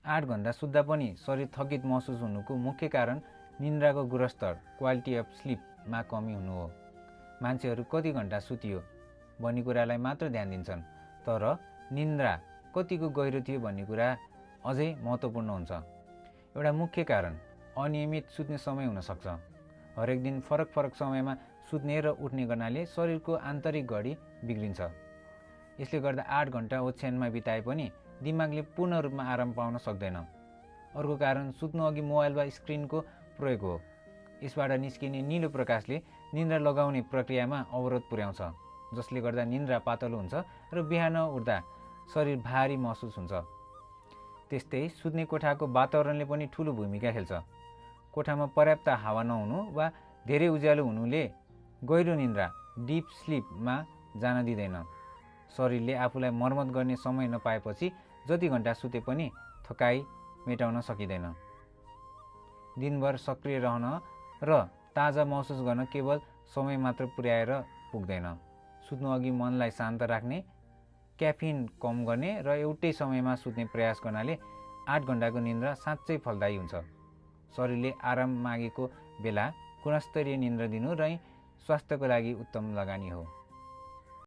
8 घण्टा सुत्दा पनि शरीर थकित महसुस हुनुको मुख्य कारण निन्द्राको गुणस्तर क्वालिटी अफ स्लिपमा कमी हुनु हो। मान्छेहरू कति घण्टा सुतियो भन्ने कुरालाई मात्र ध्यान दिन्छन्, तर निन्द्रा कतिको गहिरो थियो भन्ने कुरा अझै महत्त्वपूर्ण हुन्छ। एउटा मुख्य कारण अनियमित सुत्ने समय हुन सक्छ। हरेक दिन फरक फरक समयमा सुत्ने र उठ्ने गर्नाले शरीरको आन्तरिक घडी बिग्रिन्छ। यसले गर्दा 8 घण्टा ओछ्यानमा बिताए पनि दिमागले पूर्ण रूपमा आराम पाउन सक्दैन। अर्को कारण सुत्नु अघि मोबाइल वा स्क्रिनको प्रयोग हो। यसबाट निस्किने निलो प्रकाशले निन्द्रा लगाउने प्रक्रियामा अवरोध पुर्याउँछ, जसले गर्दा निन्द्रा पातलो हुन्छ र बिहान उठ्दा शरीर भारी महसुस हुन्छ। त्यस्तै सुत्ने कोठाको वातावरणले पनि ठूलो भूमिका खेल्छ। कोठामा पर्याप्त हावा नहुनु वा धेरै उज्यालो हुनुले गहिरो निन्द्रा डिप स्लिपमा जान दिँदैन। शरीरले आफूलाई मर्मत गर्ने समय नपाएपछि जति घण्टा सुते पनि थकाइ मेटाउन सकिँदैन। दिनभर सक्रिय रहन र ताजा महसुस गर्न केवल समय मात्र पुर्याएर पुग्दैन। सुत्नु अघि मनलाई शान्त राख्ने, क्याफिन कम गर्ने र एउटै समयमा सुत्ने प्रयास गर्नाले 8 घण्टाको निन्द्रा साँच्चै फलदायी हुन्छ। शरीरले आराम मागेको बेला गुणस्तरीय निन्द्रा दिनु र स्वास्थ्यको लागि उत्तम लगानी हो।